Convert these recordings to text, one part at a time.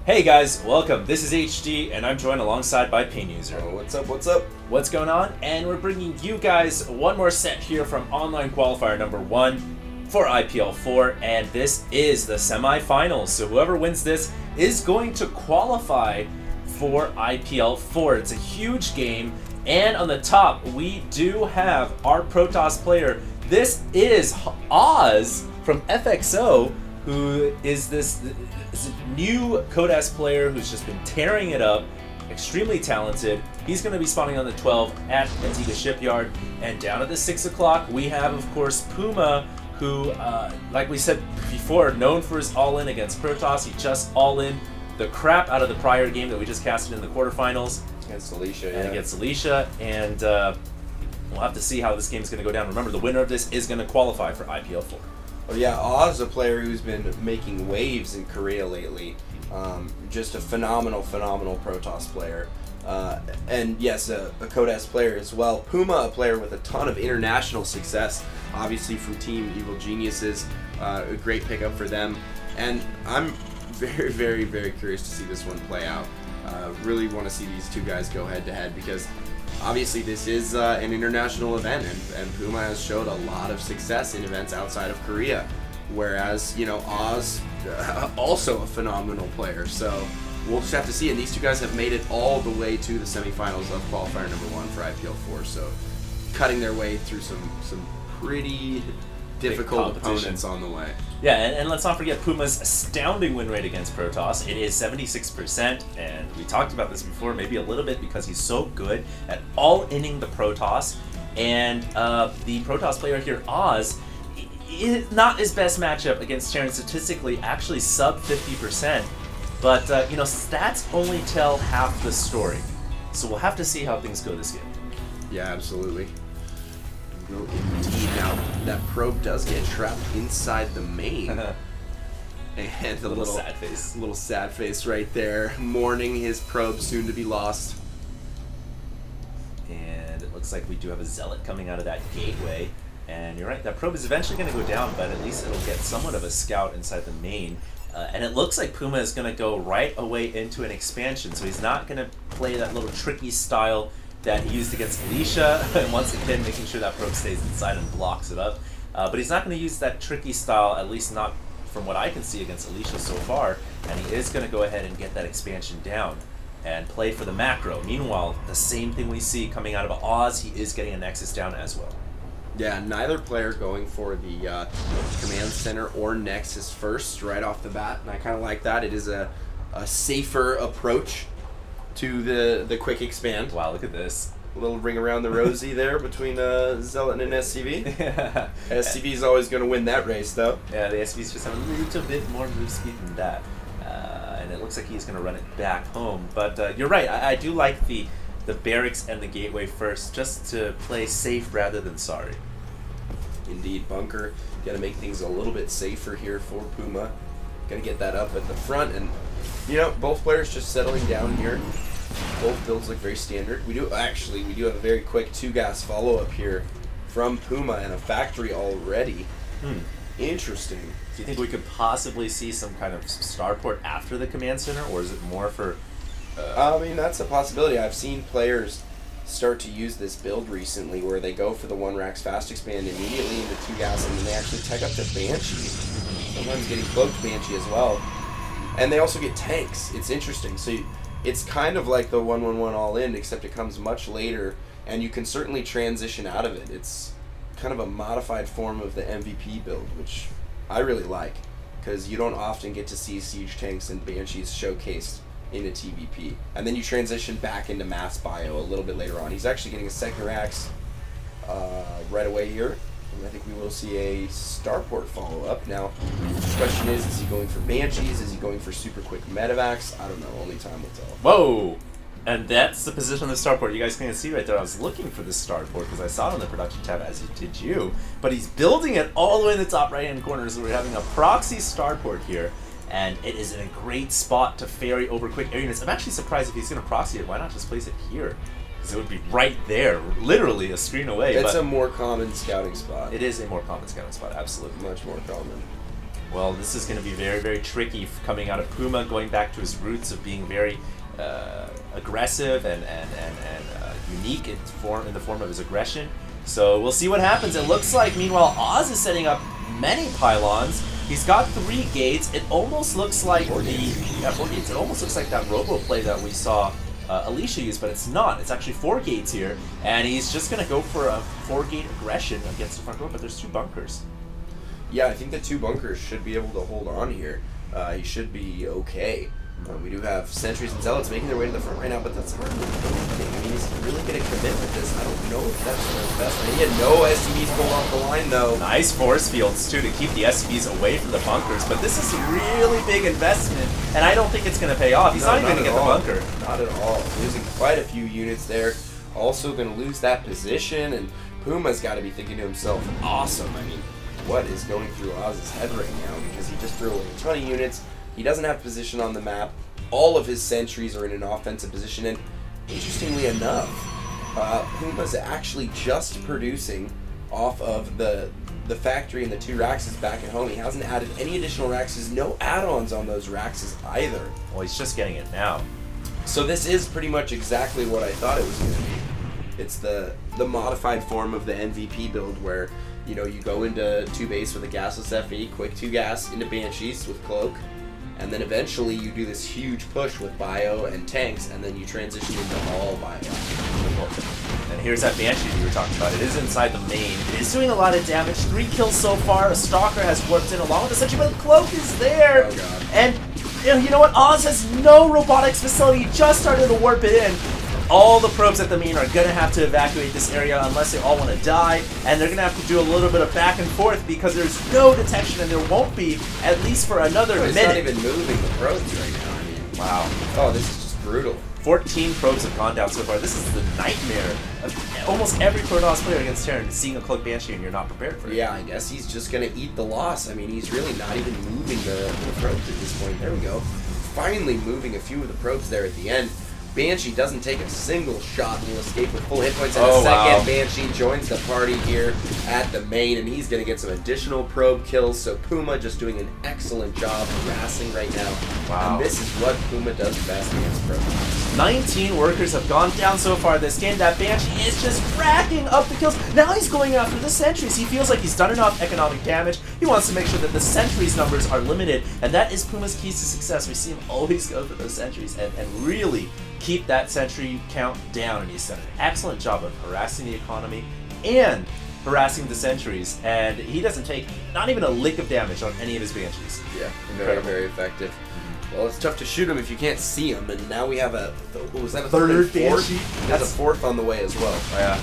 Hey guys, welcome. This is HD, and I'm joined alongside by PuMa. Oh, what's up, what's up? What's going on? And we're bringing you guys one more set here from Online Qualifier number 1 for IPL4, and this is the semifinals. So whoever wins this is going to qualify for IPL4. It's a huge game, and on the top, we do have our Protoss player. This is Oz from FXO, who is this new Codas player who's just been tearing it up, extremely talented. He's going to be spawning on the 12 at Antigua Shipyard, and down at the 6 o'clock we have, of course, PuMa, who, like we said before, known for his all-in against Protoss. He just all-in the crap out of the prior game that we just casted in the quarterfinals. Against Alicia, and against Alicia, and we'll have to see how this game is going to go down. Remember, the winner of this is going to qualify for IPL4. Oh yeah, Oz, a player who's been making waves in Korea lately. Just a phenomenal Protoss player. And yes, a Codas player as well. PuMa, a player with a ton of international success, obviously from Team Evil Geniuses. A great pickup for them. And I'm very curious to see this one play out. Really want to see these two guys go head-to-head because obviously this is an international event, and PuMa has showed a lot of success in events outside of Korea, whereas, you know, Oz, also a phenomenal player. So we'll just have to see, and these two guys have made it all the way to the semifinals of Qualifier number 1 for IPL4, so cutting their way through some pretty difficult opponents on the way. Yeah, and let's not forget PuMa's astounding win rate against Protoss. It is 76%, and we talked about this before, maybe a little bit because he's so good at all-inning the Protoss. And the Protoss player here, Oz, is not his best matchup against Terran statistically, actually sub 50%. But, you know, stats only tell half the story. So we'll have to see how things go this game. Yeah, absolutely. Indeed. Now, that probe does get trapped inside the main. And a little sad face. Little sad face right there, mourning his probe soon to be lost. And it looks like we do have a Zealot coming out of that gateway. And you're right, that probe is eventually going to go down, but at least it'll get somewhat of a scout inside the main. And it looks like PuMa is going to go right away into an expansion, so he's not going to play that little tricky style that he used against Alicia, and once again making sure that probe stays inside and blocks it up. But he's not going to use that tricky style, at least not from what I can see against Alicia so far, and he is going to go ahead and get that expansion down and play for the macro. Meanwhile, the same thing we see coming out of Oz, he is getting a Nexus down as well. Yeah, neither player going for the command center or Nexus first right off the bat, and I kind of like that. It is a safer approach to the quick expand. Wow, look at this. A little ring around the rosy there between Zealot and an SCV. Yeah. SCV is always going to win that race, though. Yeah, the SCV's just have a little bit more move speed than that. And it looks like he's going to run it back home. But you're right, I do like the barracks and the gateway first, just to play safe rather than sorry. Indeed, bunker. Got to make things a little bit safer here for PuMa. Got to get that up at the front, and you know, both players just settling down here. Both builds look very standard. We do have a very quick 2-gas follow-up here from PuMa and a factory already. Interesting. Do you think we could possibly see some kind of starport after the command center, or is it more for... I mean, that's a possibility. I've seen players start to use this build recently where they go for the 1-Rax fast expand immediately into 2-gas, and then they actually tech up to Banshee. Sometimes getting cloaked Banshee as well. And they also get tanks. It's interesting. So it's kind of like the 1-1-1 all-in, except it comes much later, and you can certainly transition out of it. It's kind of a modified form of the MVP build, which I really like, because you don't often get to see siege tanks and Banshees showcased in a TVP. And then you transition back into mass bio a little bit later on. He's actually getting a second Rax right away here. I think we will see a starport follow-up. Now, the question is he going for Banshees? Is he going for super quick medevacs? I don't know. Only time will tell. Whoa! And that's the position of the starport. You guys can see right there. I was looking for this starport because I saw it on the production tab, as did you. But he's building it all the way in the top right-hand corner. So we're having a proxy starport here. And it is in a great spot to ferry over quick air units. I'm actually surprised if he's going to proxy it. Why not just place it here? Because it would be right there, literally a screen away. It's a more common scouting spot. It is a more common scouting spot, absolutely. Much more common. Well, this is going to be very, very tricky coming out of PuMa, going back to his roots of being very aggressive and unique in the form of his aggression. So we'll see what happens. It looks like, meanwhile, Oz is setting up many pylons. He's got 3 gates. It almost looks like 4 gates. It almost looks like that robo play that we saw Alicia use, but it's not. It's actually 4 gates here, and he's just going to go for a 4-gate aggression against the front row, but there's 2 bunkers. Yeah, I think the 2 bunkers should be able to hold on here. He should be okay. We do have sentries and zealots making their way to the front right now, but that's hard to do anything. I mean, he's really going to commit with this. I don't know if that's the best. I mean, he had no SCVs pulled off the line, though. Nice force fields, too, to keep the SCVs away from the bunkers, but this is a really big investment, and I don't think it's going to pay off. He's not even going to get the bunker. Not at all. Losing quite a few units there. Also going to lose that position, and PuMa's got to be thinking to himself, awesome. I mean, what is going through Oz's head right now? Because he just threw away a ton of units. He doesn't have position on the map. All of his sentries are in an offensive position, and interestingly enough, PuMa's actually just producing off of the factory and the 2 Raxes back at home. He hasn't added any additional Raxes, no add-ons on those Raxes either. Well, he's just getting it now. So this is pretty much exactly what I thought it was going to be. It's the modified form of the MVP build where, you know, you go into 2 base with a gasless FE, quick 2 gas into Banshees with Cloak, and then eventually you do this huge push with bio and tanks, and then you transition into all bio. And here's that Banshee you were talking about. It is inside the main. It is doing a lot of damage. 3 kills so far. A Stalker has warped in along with the Sentry, but the Cloak is there. Oh, God. And you know what? Oz has no robotics facility. He just started to warp it in. All the probes at the main are going to have to evacuate this area unless they all want to die, and they're going to have to do a little bit of back and forth because there's no detection, and there won't be, at least for another minute. He's not even moving the probes right now. I mean, wow. Oh, this is just brutal. 14 probes have gone down so far. This is the nightmare of almost every Protoss player against Terran, seeing a Cloak Banshee and you're not prepared for it. Yeah, I guess he's just going to eat the loss. I mean, he's really not even moving the probes at this point. There we go. Finally moving a few of the probes there at the end. Banshee doesn't take a single shot and will escape with full hit points in a second. Wow. Banshee joins the party here at the main, and he's going to get some additional probe kills. So PuMa just doing an excellent job harassing right now. Wow. And this is what PuMa does best against probes. 19 workers have gone down so far this game. That Banshee is just racking up the kills. Now he's going after the sentries. He feels like he's done enough economic damage. He wants to make sure that the sentries numbers are limited, and that is PuMa's keys to success. We see him always go for those sentries and really keep that sentry count down, and he's done an excellent job of harassing the economy and harassing the sentries, and he doesn't take not even a lick of damage on any of his Banshees. Yeah, very, very effective. Well, it's tough to shoot him if you can't see him, and now we have a, what was that, a third and fourth? Banshee? That's a 4th on the way as well. Yeah.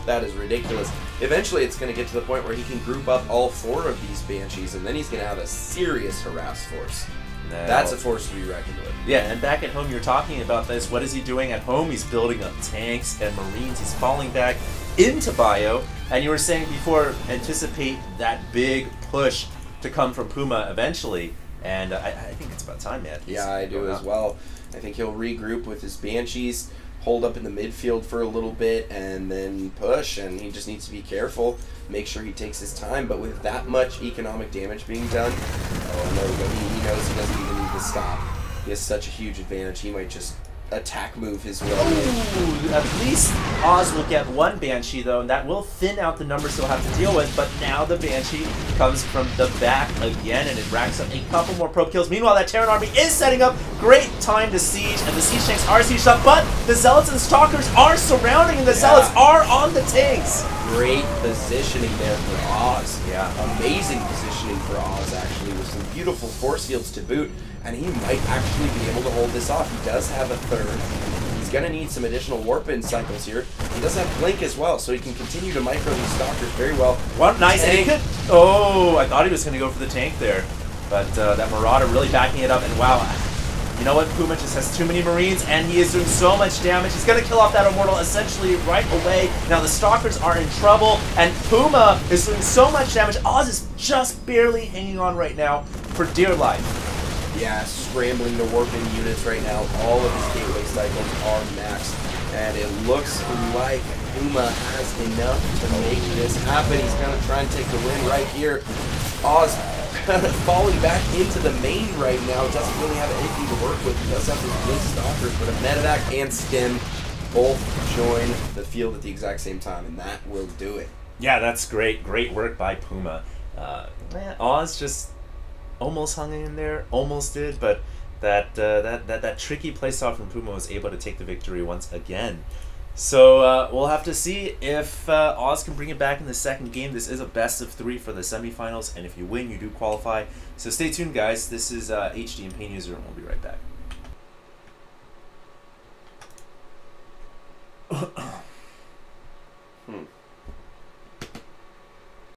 That is ridiculous. Eventually, it's going to get to the point where he can group up all 4 of these Banshees, and then he's going to have a serious harass force. No. That's a force to be reckoned with. Yeah, and back at home, you're talking about this. What is he doing at home? He's building up tanks and Marines. He's falling back into bio. And you were saying before, anticipate that big push to come from PuMa eventually. And I think it's about time, man. Yeah, I do as well. I think he'll regroup with his Banshees, hold up in the midfield for a little bit, and then push. And he just needs to be careful, make sure he takes his time. But with that much economic damage being done, oh, there we go. He knows he doesn't even need to stop. He has such a huge advantage. He might just attack move his way. Ooh, at least Oz will get 1 Banshee, though, and that will thin out the numbers he'll have to deal with. But now the Banshee comes from the back again, and it racks up a couple more probe kills. Meanwhile, that Terran army is setting up. Great time to siege, and the siege tanks are sieged up, but the Zealots and the Stalkers are surrounding, and the Zealots are on the tanks. Great positioning there for Oz. Yeah. Amazing positioning for Oz, actually, with some beautiful force fields to boot. And he might actually be able to hold this off. He does have a 3rd. He's going to need some additional warp-in cycles here. He does have Blink as well, so he can continue to micro these Stalkers very well. Well, nice. And he could, oh, I thought he was going to go for the tank there. But that Marauder really backing it up. And wow, you know what? PuMa just has too many Marines, and he is doing so much damage. He's going to kill off that Immortal essentially right away. Now the Stalkers are in trouble, and PuMa is doing so much damage. Oz is just barely hanging on right now for dear life. Yeah, scrambling to warp in units right now. All of his gateway cycles are maxed, and it looks like PuMa has enough to make this happen. He's going to try and take the win right here. Oz falling back into the main right now. Doesn't really have anything to work with. He does have his Blink Stalkers, but a Medevac and Stim both join the field at the exact same time, and that will do it. Yeah, that's great. Great work by PuMa. Man, Oz just almost hung in there, almost did, but that tricky playstyle from PuMa was able to take the victory once again. So we'll have to see if Oz can bring it back in the second game. This is a best of 3 for the semifinals, and if you win, you do qualify. So stay tuned, guys. This is HDMP Newsroom, and we'll be right back.